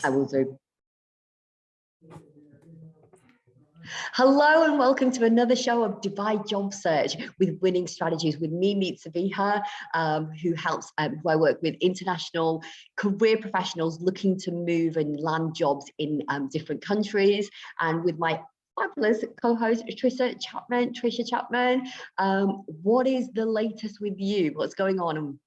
I will do. Hello and welcome to another show of Dubai Job Search with Winning Strategies with me, Meet Sabiha, who I work with international career professionals looking to move and land jobs in different countries, and with my fabulous co-host Trisha Chapman. What is the latest with you? What's going on?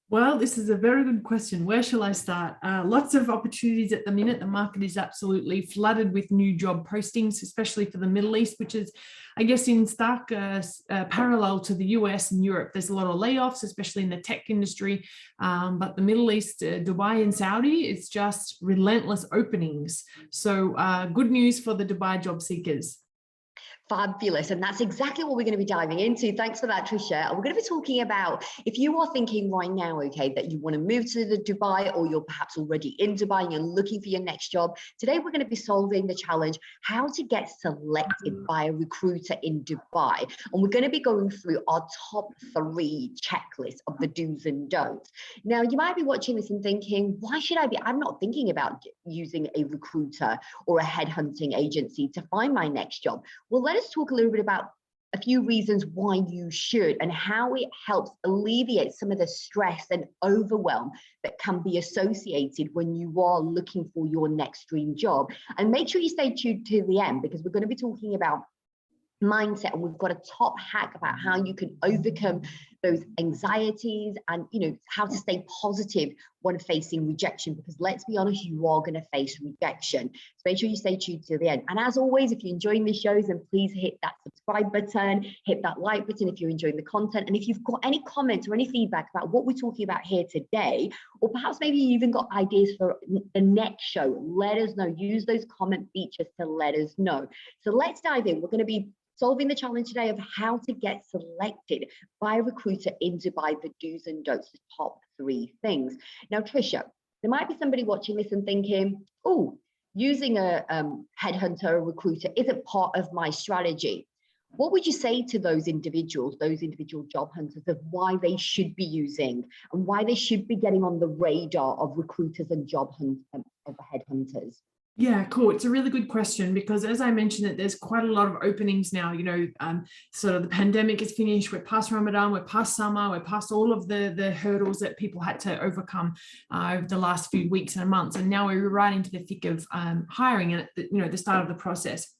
Well, this is a very good question. Where shall I start? Lots of opportunities at the minute. The market is absolutely flooded with new job postings, especially for the Middle East, which is, I guess, in stark parallel to the US and Europe. There's a lot of layoffs, especially in the tech industry. But the Middle East, Dubai and Saudi, it's just relentless openings. So good news for the Dubai job seekers. Fabulous. And that's exactly what we're going to be diving into. Thanks for that, Trisha. And we're going to be talking about, if you are thinking right now, okay, that you want to move to the Dubai, or you're perhaps already in Dubai and you're looking for your next job, today we're going to be solving the challenge, how to get selected by a recruiter in Dubai. And we're going to be going through our top 3 checklists of the do's and don'ts. Now, you might be watching this and thinking, I'm not thinking about using a recruiter or a headhunting agency to find my next job. Well, let's talk a little bit about a few reasons why you should and how it helps alleviate some of the stress and overwhelm that can be associated when you are looking for your next dream job. And make sure you stay tuned to the end, because we're going to be talking about mindset, and we've got a top hack about how you can overcome those anxieties and how to stay positive when facing rejection, because let's be honest, you are going to face rejection. So make sure you stay tuned to the end. And as always, if you're enjoying these shows, then please hit that subscribe button, hit that like button if you're enjoying the content. And if you've got any comments or any feedback about what we're talking about here today, or perhaps maybe you even got ideas for the next show, let us know. Use those comment features to let us know. So let's dive in. We're going to be solving the challenge today of how to get selected by a recruiter in Dubai, the do's and don'ts, the top 3 things. Now, Trisha, there might be somebody watching this and thinking, oh, using a headhunter or recruiter isn't part of my strategy. What would you say to those individual job hunters, of why they should be using and why they should be getting on the radar of recruiters and of headhunters? Yeah, cool. It's a really good question, because as I mentioned, that there's quite a lot of openings now. Sort of the pandemic is finished. We're past Ramadan, we're past summer, we're past all of the hurdles that people had to overcome over the last few weeks and months, and now we're right into the thick of hiring and at the start of the process.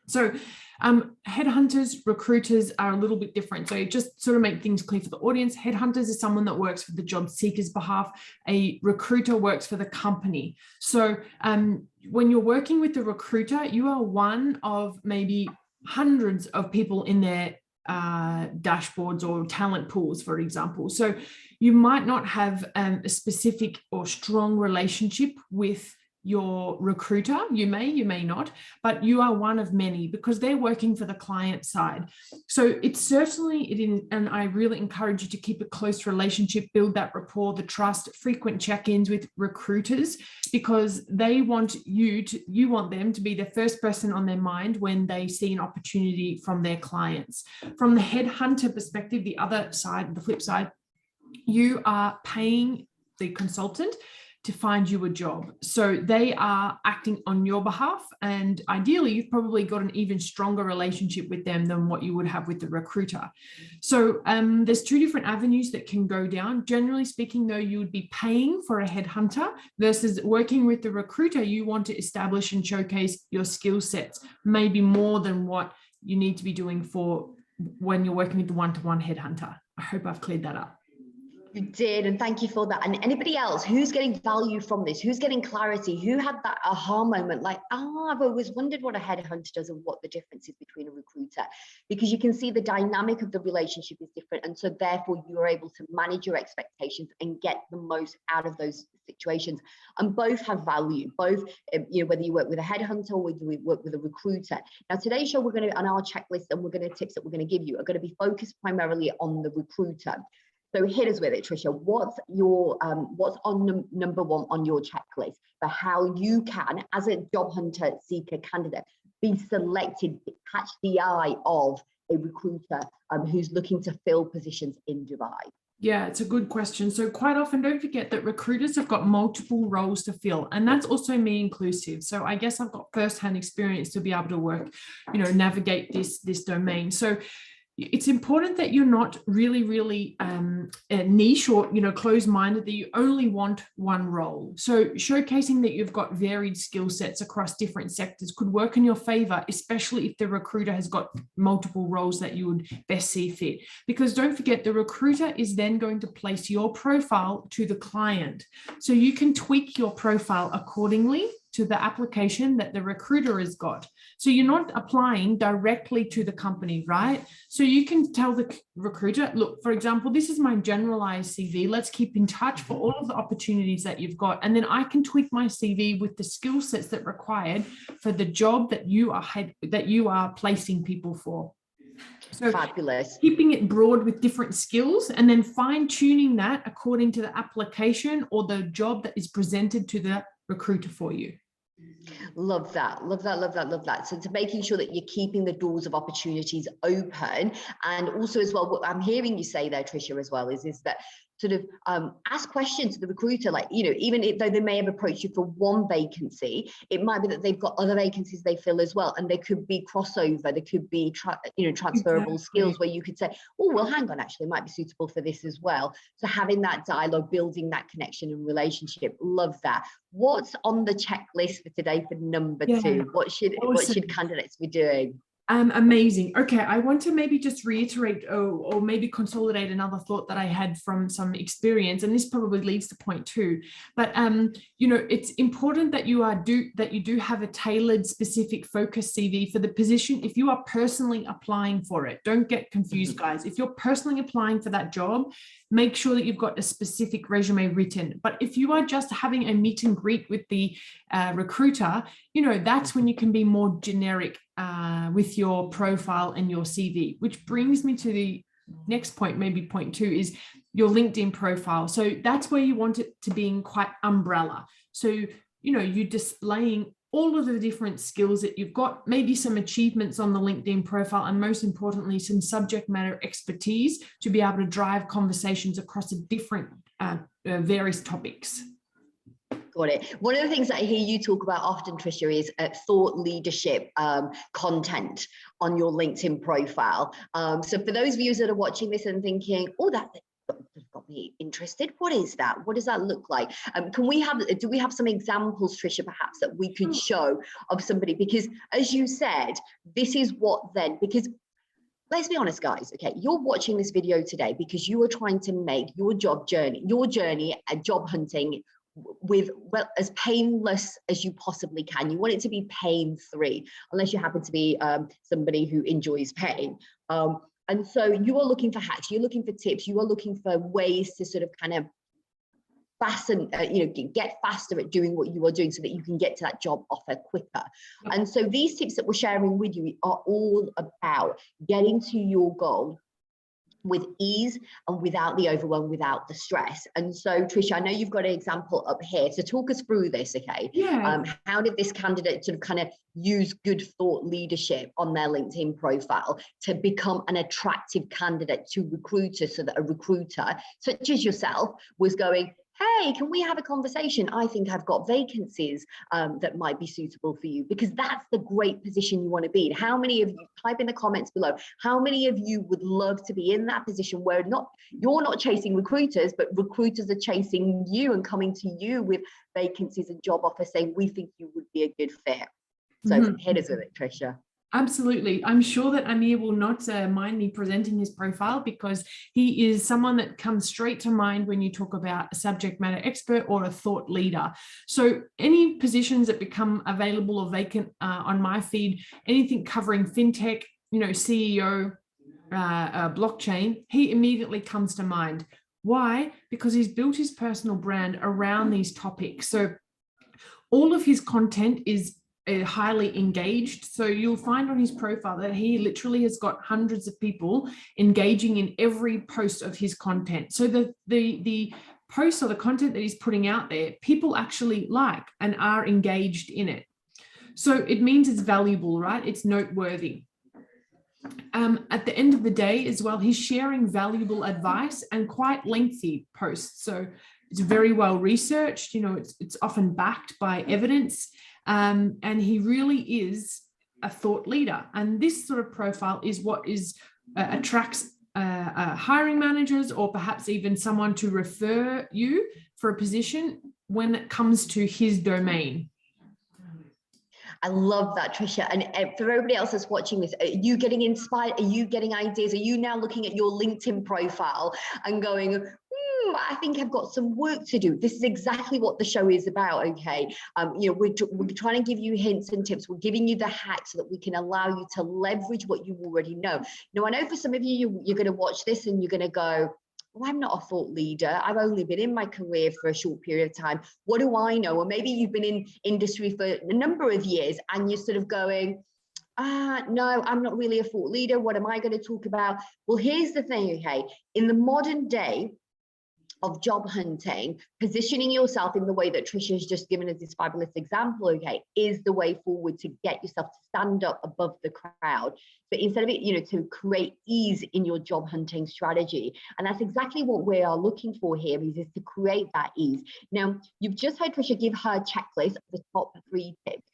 So headhunters, recruiters are a little bit different. So just sort of make things clear for the audience. Headhunters is someone that works for the job seeker's behalf. A recruiter works for the company. So when you're working with the recruiter, you are one of maybe hundreds of people in their dashboards or talent pools, for example. So you might not have a specific or strong relationship with your recruiter. You may not, but you are one of many, because they're working for the client side. So it's certainly, and I really encourage you to keep a close relationship, build that rapport, the trust, frequent check-ins with recruiters, because they want you want them to be the first person on their mind when they see an opportunity from their clients. From the headhunter perspective, the other side, the flip side, you are paying the consultant to find you a job. So they are acting on your behalf, and ideally you've probably got an even stronger relationship with them than what you would have with the recruiter. So there's 2 different avenues that can go down. Generally speaking, though, you would be paying for a headhunter versus working with the recruiter. You want to establish and showcase your skill sets, maybe more than what you need to be doing for when you're working with the one-to-one headhunter. I hope I've cleared that up. You did, and thank you for that. And anybody else who's getting value from this, who's getting clarity, who had that aha moment, like, I've always wondered what a headhunter does and what the difference is between a recruiter, because you can see the dynamic of the relationship is different, and so therefore you're able to manage your expectations and get the most out of those situations. And both have value, both whether you work with a headhunter or whether you work with a recruiter. Now, today's show, we're going to, on our checklist, and tips that we're going to give you are going to be focused primarily on the recruiter. So hit us with it, Trisha. What's on number 1 on your checklist for how you can, as a job hunter seeker candidate, be selected, catch the eye of a recruiter who's looking to fill positions in Dubai? Yeah, it's a good question. So quite often, don't forget that recruiters have got multiple roles to fill, and that's also me inclusive. So I guess I've got firsthand experience to be able to work, navigate this domain. So it's important that you're not really niche or closed-minded, that you only want one role. So showcasing that you've got varied skill sets across different sectors could work in your favor, especially if the recruiter has got multiple roles that you would best see fit. Because don't forget, the recruiter is then going to place your profile to the client, so you can tweak your profile accordingly to the application that the recruiter has got. So you're not applying directly to the company, right? So you can tell the recruiter, look, for example, this is my generalized CV. Let's keep in touch for all of the opportunities that you've got. And then I can tweak my CV with the skill sets that are required for the job that you are placing people for. So fabulous. Keeping it broad with different skills and then fine tuning that according to the application or the job that is presented to the recruiter for you. Love that, love that, love that, love that. So to making sure that you're keeping the doors of opportunities open. And also as well, what I'm hearing you say there, Tricia, as well, is that sort of ask questions to the recruiter, like, even though they may have approached you for one vacancy, it might be that they've got other vacancies they fill as well. And there could be crossover, there could be transferable skills where you could say, oh, well, hang on, actually, it might be suitable for this as well. So having that dialogue, building that connection and relationship, love that. What's on the checklist for today for number 2? What should candidates be doing? Amazing. Okay, I want to maybe just reiterate or maybe consolidate another thought that I had from some experience, and this probably leads to point 2. But it's important that you do have a tailored, specific, focused CV for the position. If you are personally applying for it, don't get confused, guys. If you're personally applying for that job, make sure that you've got a specific resume written. But if you are just having a meet and greet with the recruiter, that's when you can be more generic with your profile and your CV, which brings me to the next point, maybe point 2, is your LinkedIn profile. So that's where you want it to be in quite umbrella. So, you're displaying all of the different skills that you've got, maybe some achievements on the LinkedIn profile, and most importantly, some subject matter expertise to be able to drive conversations across the different various topics. Got it. One of the things that I hear you talk about often, Tricia, is thought leadership content on your LinkedIn profile. So for those viewers that are watching this and thinking, oh, that got me interested. What is that? What does that look like? Do we have some examples, Tricia, perhaps that we could show of somebody? Because as you said, this is what then, because let's be honest, guys, okay, you're watching this video today because you are trying to make your journey at job hunting as painless as you possibly can. You want it to be pain-free, unless you happen to be somebody who enjoys pain. And so you are looking for hacks, you're looking for tips, you are looking for ways to sort of kind of get faster at doing what you are doing so that you can get to that job offer quicker. And so these tips that we're sharing with you are all about getting to your goal with ease and without the overwhelm, without the stress. And so, Tricia, I know you've got an example up here. So talk us through this, okay? Yeah. How did this candidate sort of kind of use good thought leadership on their LinkedIn profile to become an attractive candidate to recruiters, so that a recruiter, such as yourself, was going, hey, can we have a conversation? I think I've got vacancies that might be suitable for you, because that's the great position you want to be in. How many of you, type in the comments below, how many of you would love to be in that position where you're not chasing recruiters, but recruiters are chasing you and coming to you with vacancies and job offers saying, we think you would be a good fit. So hit us with it, Tricia. Absolutely. I'm sure that Amir will not mind me presenting his profile, because he is someone that comes straight to mind when you talk about a subject matter expert or a thought leader. So any positions that become available or vacant on my feed, anything covering fintech, CEO, blockchain, he immediately comes to mind. Why? Because he's built his personal brand around these topics. So all of his content is highly engaged. So you'll find on his profile that he literally has got hundreds of people engaging in every post of his content. So the posts or the content that he's putting out there, people actually like and are engaged in it. So it means it's valuable, right? It's noteworthy. At the end of the day as well, he's sharing valuable advice and quite lengthy posts. So it's very well researched, it's often backed by evidence, and he really is a thought leader. And this sort of profile is what attracts hiring managers, or perhaps even someone to refer you for a position when it comes to his domain. I love that, Tricia. And for everybody else that's watching this, are you getting inspired? Are you getting ideas? Are you now looking at your LinkedIn profile and going, I think I've got some work to do? This is exactly what the show is about, okay? We're trying to give you hints and tips. We're giving you the hacks so that we can allow you to leverage what you already know. Now, I know for some of you, you're going to watch this and you're going to go, well, I'm not a thought leader. I've only been in my career for a short period of time. What do I know? Or maybe you've been in industry for a number of years and you're sort of going, no, I'm not really a thought leader. What am I going to talk about? Well, here's the thing, okay? In the modern day of job hunting, positioning yourself in the way that Tricia has just given us this fabulous example, okay, is the way forward to get yourself to stand up above the crowd. But instead of it, to create ease in your job hunting strategy. And that's exactly what we are looking for here, is to create that ease. Now, you've just heard Tricia give her checklist of the top 3 tips.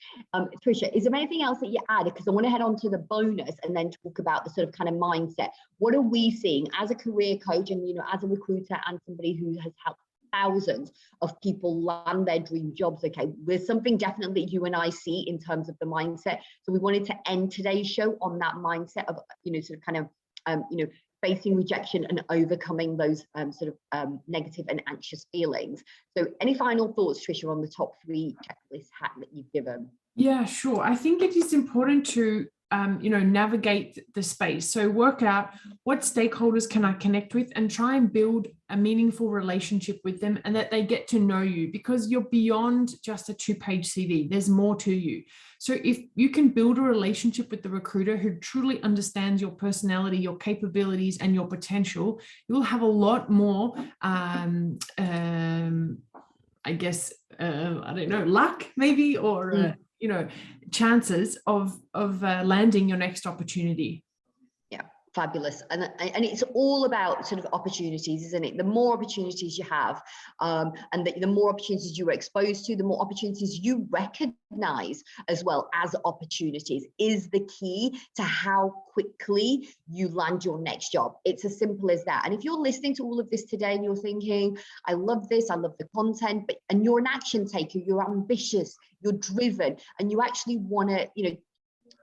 Tricia, is there anything else that you add? Because I want to head on to the bonus and then talk about the sort of kind of mindset. What are we seeing as a career coach and, as a recruiter and somebody who has helped thousands of people land their dream jobs? Okay, there's something definitely you and I see in terms of the mindset. So we wanted to end today's show on that mindset of, facing rejection and overcoming those negative and anxious feelings. So any final thoughts, Tricia, on the top 3 checklist hack that you've given? Yeah, sure. I think it is important to navigate the space. So work out what stakeholders can I connect with and try and build a meaningful relationship with them, and that they get to know you, because you're beyond just a 2-page CV. There's more to you. So if you can build a relationship with the recruiter who truly understands your personality, your capabilities, and your potential, you'll have a lot more, luck maybe, or chances of landing your next opportunity. Yeah, fabulous. And it's all about sort of opportunities, isn't it? The more opportunities you have, and the more opportunities you are exposed to, the more opportunities you recognize as well as opportunities, is the key to how quickly you land your next job. It's as simple as that. And if you're listening to all of this today and you're thinking, I love this, I love the content, and you're an action taker, you're ambitious, you're driven, and you actually want to,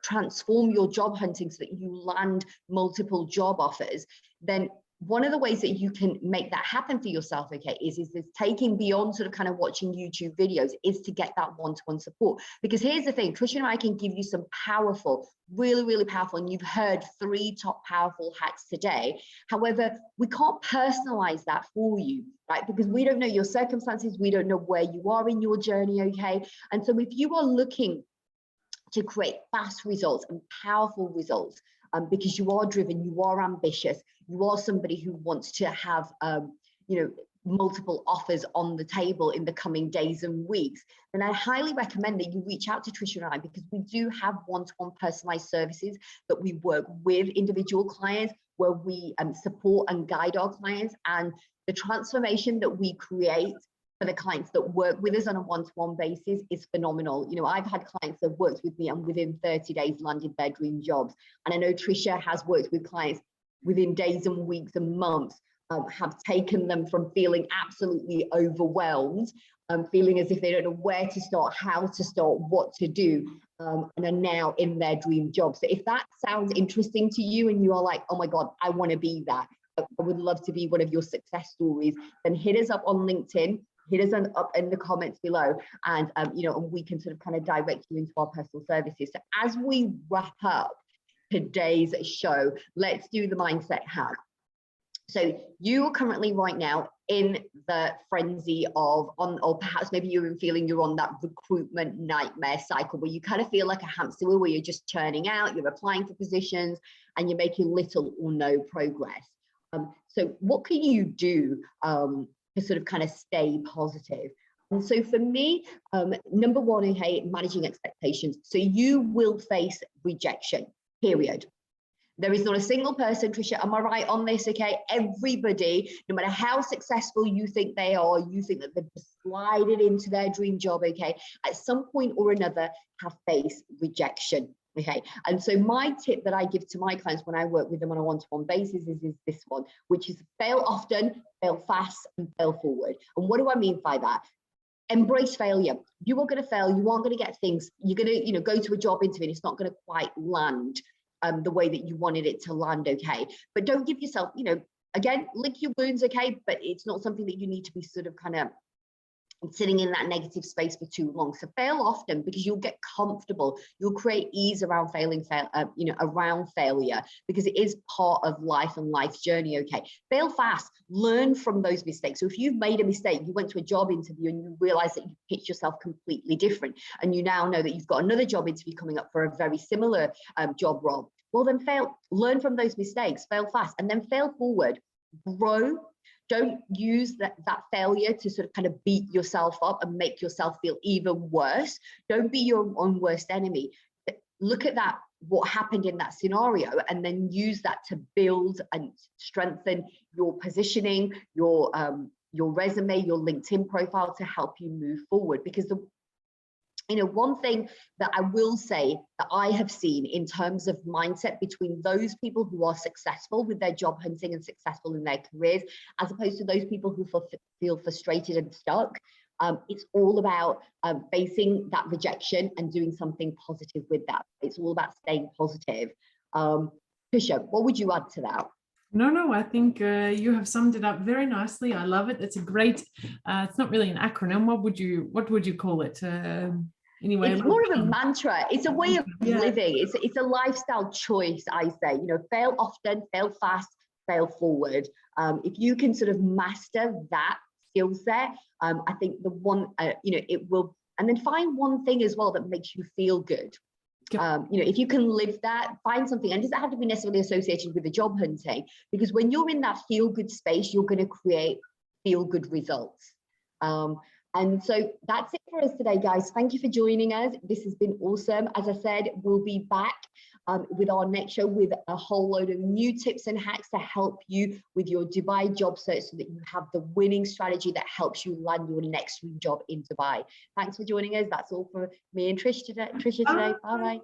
transform your job hunting so that you land multiple job offers, then one of the ways that you can make that happen for yourself, okay, is taking beyond sort of kind of watching YouTube videos, is to get that one-to-one support. Because here's the thing, Tricia and I can give you some powerful, really, really powerful, and you've heard 3 top powerful hacks today. However, we can't personalize that for you, right? Because we don't know your circumstances, we don't know where you are in your journey, okay? And so if you are looking to create fast results and powerful results, because you are driven, you are ambitious, you are somebody who wants to have, multiple offers on the table in the coming days and weeks, then I highly recommend that you reach out to Tricia and I, because we do have one-to-one personalized services that we work with individual clients, where we support and guide our clients, and the transformation that we create for the clients that work with us on a one-to-one basis is phenomenal. I've had clients that have worked with me and within 30 days landed their dream jobs. And I know Tricia has worked with clients within days and weeks and months, have taken them from feeling absolutely overwhelmed, feeling as if they don't know where to start, how to start, what to do, and are now in their dream job. So if that sounds interesting to you and you are like, oh my God, I want to be that, I would love to be one of your success stories, then hit us up on LinkedIn. Hit us up in the comments below, and and we can sort of kind of direct you into our personal services. So as we wrap up today's show, let's do the mindset hack. So you are currently right now in the frenzy of, or perhaps maybe you're feeling you're on that recruitment nightmare cycle where you kind of feel like a hamster wheel, where you're just churning out, you're applying for positions and you're making little or no progress. So what can you do to sort of kind of stay positive? And so for me, number one, okay, managing expectations. So you will face rejection, period. There is not a single person, Trisha, am I right on this? Okay, everybody, no matter how successful you think they are, you think that they've slided into their dream job, okay, at some point or another have faced rejection. Okay, and so my tip that I give to my clients when I work with them on a one-to-one basis is this one, which is fail often, fail fast, and fail forward. And what do I mean by that? Embrace failure. You are going to fail. You aren't going to get things. You're going to, go to a job interview and it's not going to quite land the way that you wanted it to land. Okay, but don't give yourself, again, lick your wounds. Okay, but it's not something that you need to be sort of kind of sitting in that negative space for too long. So fail often, because you'll get comfortable. You'll create ease around around failure, because it is part of life and life's journey. Okay, fail fast. Learn from those mistakes. So if you've made a mistake, you went to a job interview and you realize that you pitched yourself completely different, and you now know that you've got another job interview coming up for a very similar job role. Well, then learn from those mistakes, fail fast, and then fail forward. Grow. Don't use that failure to sort of kind of beat yourself up and make yourself feel even worse. Don't be your own worst enemy. Look at that, what happened in that scenario, and then use that to build and strengthen your positioning, your resume, your LinkedIn profile, to help you move forward. Because one thing that I will say that I have seen in terms of mindset between those people who are successful with their job hunting and successful in their careers, as opposed to those people who feel frustrated and stuck, it's all about facing that rejection and doing something positive with that. It's all about staying positive. Trisha, what would you add to that? No, I think you have summed it up very nicely. I love it. It's a great, it's not really an acronym. What would you call it? Anyway, it's more of a mantra. It's a way of living. It's a lifestyle choice, I say. Fail often, fail fast, fail forward. If you can sort of master that skill set, I think the one, it will. And then find one thing as well that makes you feel good. If you can live that, find something, and it doesn't have to be necessarily associated with the job hunting, because when you're in that feel good space, you're going to create feel good results. And so that's it for us today, guys. Thank you for joining us. This has been awesome. As I said, we'll be back with our next show with a whole load of new tips and hacks to help you with your Dubai job search, so that you have the winning strategy that helps you land your next dream job in Dubai. Thanks for joining us. That's all for me and Trisha today. Bye-bye.